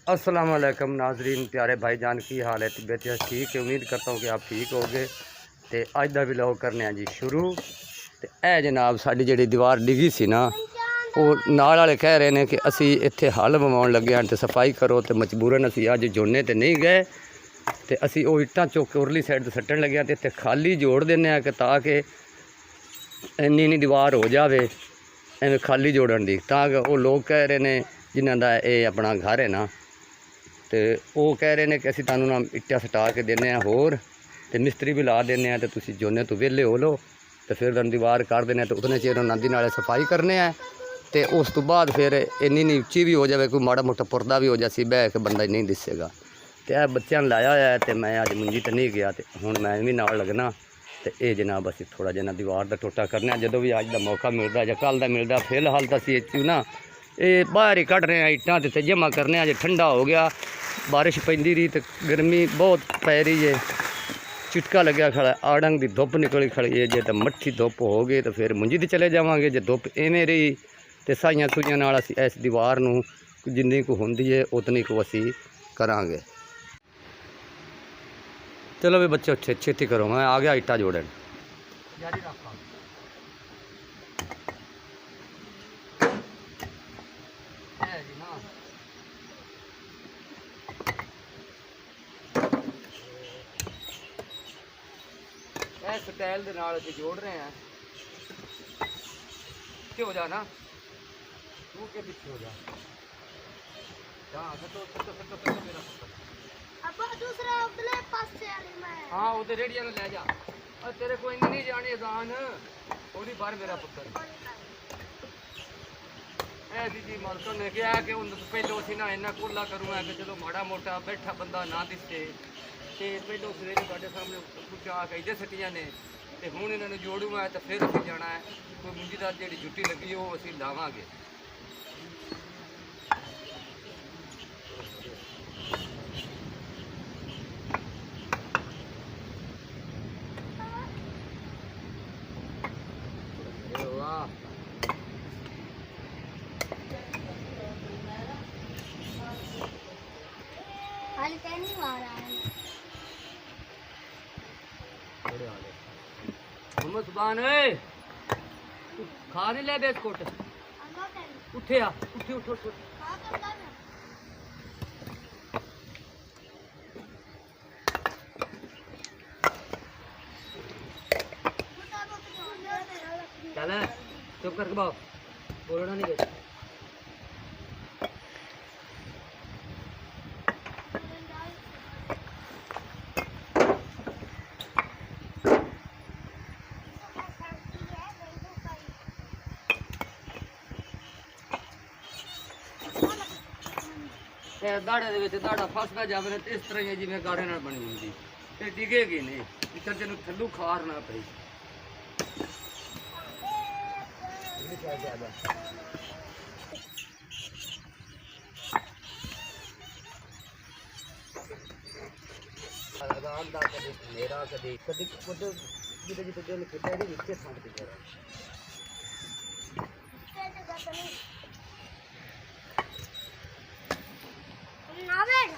अस्सलाम वालेकुम नाजरीन, प्यारे भाईजान की हाल है? तबीयत ठीक है? उम्मीद करता हूँ कि आप ठीक होगे। तो अज का व्लॉग करने जी शुरू। तो यह जनाब साड़ी जी दीवार डिगी सी ना, वो नाल वाले कह रहे हैं कि असी इत्थे हल बवाउण लगे हैं तो सफाई करो, तो मजबूरन असी अज जोने तो नहीं गए। तो असी वो इट्टां चुक के उरली साइड तो सट्टन लगे तो इत्थे खाली जोड़ दें कि ताकि इन्नी इन्नी दीवार हो जाए एवं खाली जोड़न की, ताकि वो लोग कह रहे हैं जिन्हों का ये अपना घर है ना, तो वो कह रहे हैं कि असी तुहानू ना इट्टा सटा के देने होर, तो मिस्त्री भी ला देने, तो तुसी जोने तो वेले हो लो, तो फिर तुहानू दीवार कर देने, तो उतने चिर नंदी नाले सफाई करने हैं। तो उस तो बाद फिर इन्नी इन्नी उच्ची भी हो जाए, कोई माड़ा मोटा पुरदा भी हो जाए, बह के बंदा नहीं दिसेगा। तो यह बच्चों लाया होया है, तो मैं अज मंजी तो नहीं गया, तो हुण मैं भी नाल लगना। तो ये जनाब असी थोड़ा जिहा दीवार का टोटा करने, जो भी अज का मौका मिलता या कल का मिलता, फिलहाल तो असी इस ना ये बाहर ही कढ़ रहे हैं इट्टां, ते जमा करने। अज ठंडा हो गया, बारिश पैंदी रही तो गर्मी बहुत पै रही है, चिटका लग्या खड़ा, आड़ंग की धुप निकली खड़ी है। जे तो मट्ठी धुप हो गई तो फिर मुंजी तो चले जावांगे, जे धुप इवें रही तो साइयां सूइयां नाल असीं इस दीवार नूं जिन्नी को हुंदी है उतनी को असीं करांगे। चलो भी बच्चों छेती करो, मैं आ गया इट्टा जोड़न। स्टाइल के नाल असीं जोड़ रहे हैं। पीछे हो जा ना, तू के पीछे हो जा। मेरा अब दूसरा उतले पास से आली मैं। हाँ उधर रेडिया ले जा, और तेरे को इन्नी नहीं जानी अजान थोड़ी बार मेरा पुत्र ऐसी जी मालकों ने कहा कि उन पहले असीं ना इन्ना खुला करूँगा कि चलो माड़ा मोटा बैठा बंदा ना दिसे, तो पहले सवेरे तुहाडे सामने कुछ आके इधर सटियां ने, तो हुण इन्हां नूं जोड़ूंगा तो फिर असीं जाना है कोई मुंजीदार जिहड़ी जुट्टी लगी वो असीं लावांगे। वाह हाल नहीं मारा है। मोहम्मद सुबान ए खा नहीं ले बिस्कुट, अंदर कर। उठे आ उठे उठ उठ। हां कर ना। चल चुप करके बाप बोलना नहीं गया। दाड़े दाड़ा फसदा जावे तो इस तरह जिमें गाड़े नाल बनी होंगी, ये डिगेगी नहीं, इधर तेन थल्लू खार ना पई। मेरा कभी कभी जिते जिते दिल किता इतने ठंड पी ना बैठ।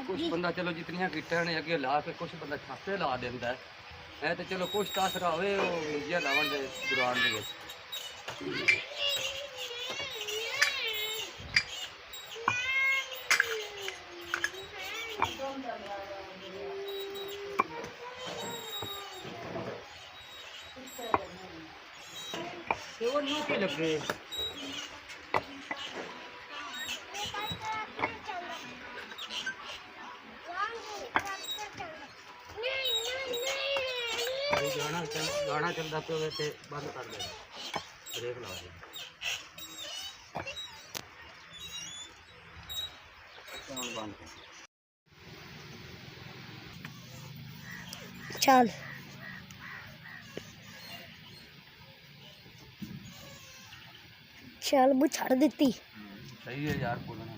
कुछ बंदा चलो जितनियां किट्टां ने अगे ला के कुछ बंदा छापे ला देंदा है तो चलो कुछ तो असर होवे मुंजिया लावन दे दौरान दे विच ते वो नो के लगे गाना चलता पे वैसे बंद कर देना ब्रेक लगा देना बंद चल चल वो छड़ देती सही है यार बोलना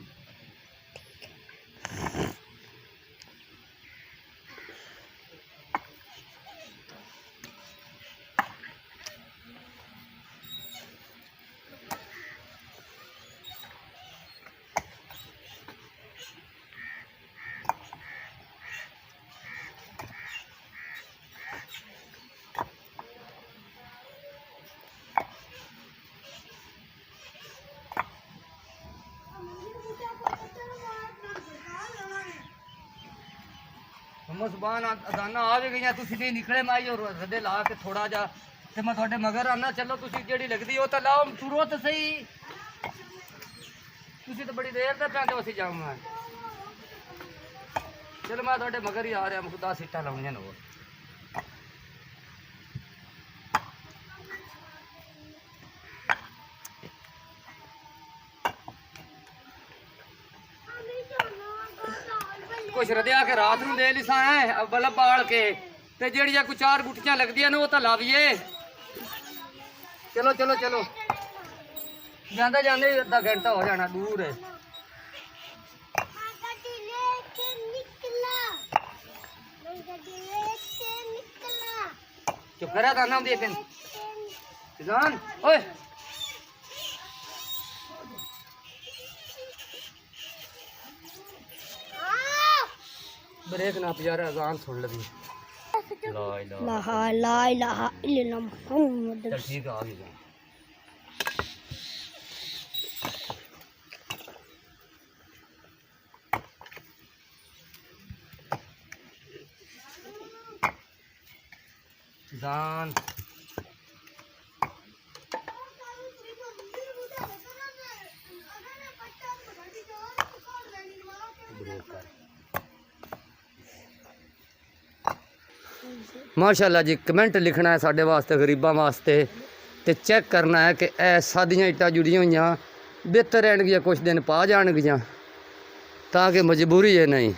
सुबह अदाना आ भी गई तुम नहीं निकले मैं जो रदे ला के थोड़ा जा तो मैं थोड़े मगर आना चलो तुम जी लगती हो तो लाओ तुरो तो सही तुम तो बड़ी देर तक पैंते उसी जाऊँगा चलो मैं थोड़े मगर ही आ रहा मैं खुदा सीटा लाउनिया न कुछ रद्या के रात नूं दे लिसा है बल्ब बाल के ते जेड़ियां कोई 4 गुटियां लगदियां ने वो तो लाविए चलो चलो चलो जांदे जांदे आधा घंटा हो जाना दूर है चुप करा गाना देख किसान ओए ब्रेक ना यार अजान सुन लगी ला इलाहा इल्लल्लाह मुहम्मद चल ठीक है आ गई जान माशाल्लाह जी कमेंट लिखना है साढ़े वास्ते गरीबों वास्ते तो चेक करना है कि ए सादियाँ इट्टां जुड़ियां हुई बेहतर रहनगियां कुछ दिन पा जाणगियां ताकि मजबूरी है नहीं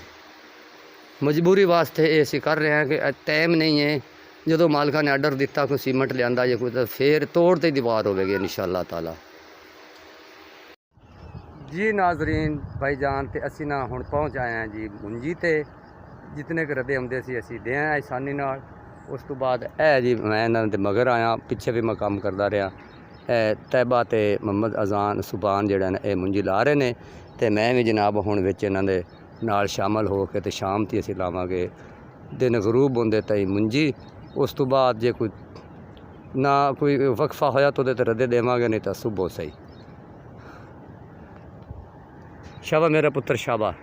मजबूरी वास्ते ये असीं कर रहे हैं कि टाइम नहीं है जो मालिका ने आर्डर दिता कोई सीमेंट लिया या कोई तो फिर तोड़ ते दीवार होगी इंशाअल्लाह ताला जी नाजरीन भाईजान तो असी ना हुण पहुँच आए हैं जी मुंजी ते जितने क रदे आउंदे सी असीं दे आए आसानी नाल उस तो बाद जी मैं इन्हां दे मगर आया पिछे भी मैं काम करता रहा तैबा ते मोहम्मद अजान सुबान जिहड़े ने मुंजी ला रहे ने ते मैं भी जनाब हुण विच इन्हां दे नाल शामिल हो के ते शाम ती असीं लावांगे दिन गरूब होंदे ताईं मुंजी उस तो बाद जे कोई ना कोई वक्फा होया तो ते रदे देवांगे नहीं तो सुबह सही शाबा मेरा पुत्र शाबा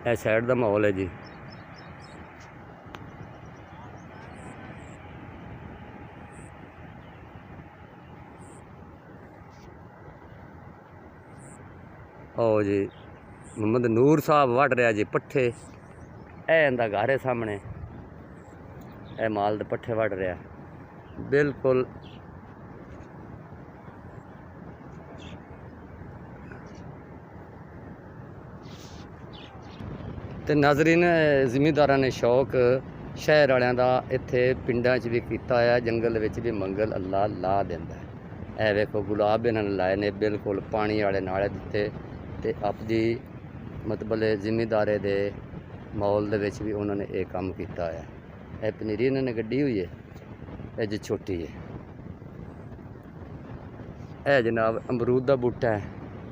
ए साइड का माहौल है जी ओ जी मोहम्मद नूर साहब वढ़ रहा जी पट्ठे इंदा घर है सामने ए माल दे पट्ठे वढ़ रहा बिल्कुल तो नाजरीन जिमीदारा ने शौक शहर वालियां दा इत्थे पिंडां च भी कीता है जंगल विच भी मंगल अल्लाह ला दिंदा है। ए वेखो गुलाब इन्हां ने लाए ने बिल्कुल पानी वाले नाले दिते ਤੇ ਆਪਦੀ ਮਤਲਬ ਜ਼ਿਮੀਂਦਾਰੇ ਦੇ ਮੌਲ ਦੇ ਵਿੱਚ ਵੀ ਉਹਨਾਂ ਨੇ ਇਹ ਕੰਮ ਕੀਤਾ ਹੈ। ਇਹ ਪਨੀਰੀ ਇਹਨਾਂ ਨੇ ਗੱਡੀ ਹੋਈ ਹੈ, ਇਹ ਜੀ ਛੋਟੀ ਹੈ। ਇਹ ਜਨਾਬ ਅਮਰੂਦ ਦਾ ਬੂਟਾ ਹੈ,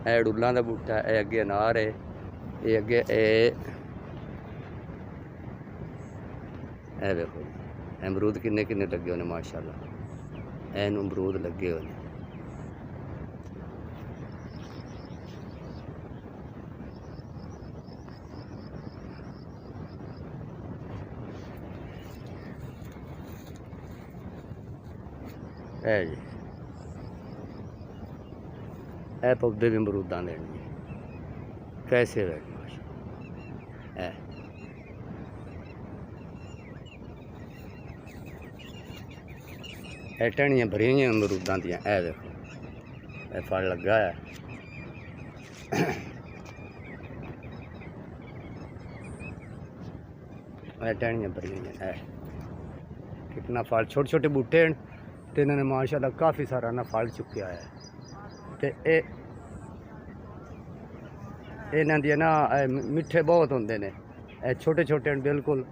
ਇਹ ਅੜੂਲਾਂ ਦਾ ਬੂਟਾ ਹੈ, ਇਹ ਅੱਗੇ ਅਨਾਰ ਹੈ, ਇਹ ਅੱਗੇ ਇਹ ਵੇਖੋ ਅਮਰੂਦ ਕਿੰਨੇ ਕਿੰਨੇ ਲੱਗੇ ਹੋਏ ਨੇ ਮਾਸ਼ਾਅੱਲਾ। ਇਹਨੂੰ ਅਮਰੂਦ ਲੱਗੇ ਹੋਏ ਨੇ। ਇਹ ਜੀ ਇਹ ਪੌਦੇ ਵੀ ਅਮਰੂਦਾਂ ਦੇ ਨੇ, ਕੈਸੇ ਵੇ ਇਹ ਟਹਿਣੀਆਂ ਭਰੀਆਂ ਹੋਈਆਂ ਅਮਰੂਦਾਂ ਦੀਆਂ। ਇਹ ਦੇਖੋ ਇਹ ਫਲ ਲੱਗਾ ਹੈ। ਇਹ ਟਹਿਣੀਆਂ ਭਰੀਆਂ ਹੋਈਆਂ। ਇਹ ਕਿਤਨਾ ਫਲ, ਛੋਟੇ ਛੋਟੇ ਬੂਟੇ ਹਨ ਤੇ ਇਹਨਾਂ ਨੇ ਮਾਸ਼ਾਅੱਲਾ ਕਾਫੀ ਸਾਰਾ ਨਾ ਫਲ ਚੁੱਕਿਆ ਹੈ। ਤੇ ਇਹਨਾਂ ਦੀਆਂ ਨਾ ਮਿੱਠੇ ਬਹੁਤ ਹੁੰਦੇ ਨੇ, ਇਹ ਛੋਟੇ ਛੋਟੇ ਹਨ ਬਿਲਕੁਲ।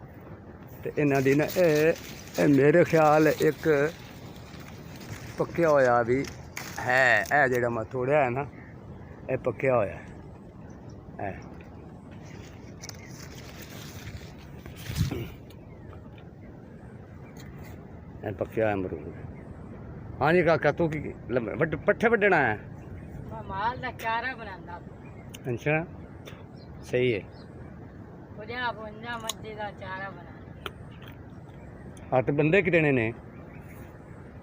ਤੇ ਇਹਨਾਂ ਦੀ ਨਾ ਇਹ ਮੇਰੇ ਖਿਆਲ ਇੱਕ ਪੱਕਿਆ ਹੋਇਆ ਵੀ ਹੈ। ਇਹ ਜਿਹੜਾ ਮੈਂ ਤੋੜਿਆ ਹੈ ਨਾ, ਇਹ ਪੱਕਿਆ ਹੋਇਆ ਹੈ। ਇਹ ਪੱਕਿਆ ਅਮਰੂਦ। हाँ जी काका, तू की पट्ठे वड्ढना है? माल दा चारा बनांदा। अच्छा सही है। 50 मज्जे दा चारा बना। हाँ तो बंदे कितने ने?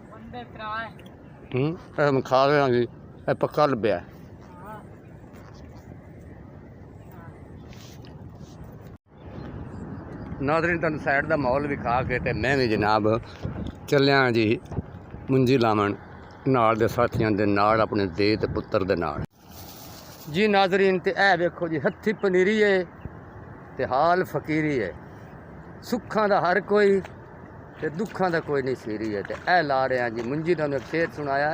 बंदे कराए। हम खा रहे हैं जी, पक्का लभ्या। नाज़रीन तुहानू साइड दा माहौल विखा के ते मैं भी जनाब ਚੱਲਿਆ जी मुंजी लावन नाल दे साथियों दे नाल, अपने दे ते पुत्र दे नाल जी। नाज़रीन ते ऐ वेखो जी, हत्थी पनीरी है ते हाल फकीरी है। सुखां दा हर कोई ते दुखां दा कोई नहीं सीरी है। ते ऐ ला रहे हैं जी मुंजी। तुहानू एक शेर सुनाया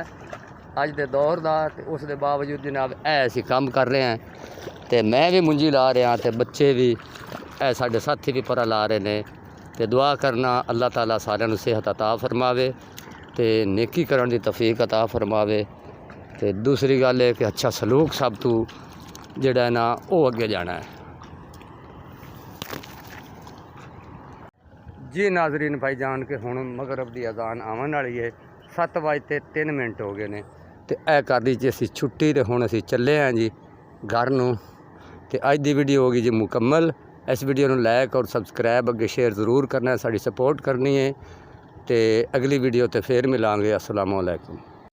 अज दे दौर दा, ते उस दे बावजूद जनाब ऐ असीं काम कर रहे हैं। ते मैं भी मुंजी ला रहा, ते बच्चे भी ऐ साडे साथी भी परा ला रहे ने। ते दुआ करना अल्लाह ताला सारिਆਂ ਨੂੰ सेहत अता फरमावे ਤੇ नेकी करन दी तौफीक अता फरमावे। ਤੇ दूसरी गल है कि अच्छा सलूक सब तो ਜਿਹੜਾ ना वो अगे जाना है जी। नाज़रीन भाई जान के हुण मगरब की अजान आवन वाली है, 7:03 हो गए ने। ते ऐ कर दी जी असीं छुट्टी, ते हुण असीं चले हैं जी घर नूं। ते अज दी वीडियो होगी जी मुकम्मल। इस वीडियो को लाइक और सबसक्राइब अगे शेयर ज़रूर करना है, साड़ी सपोर्ट करनी है। तो अगली वीडियो तो फिर मिलांगे। अस्सलामु अलैकुम।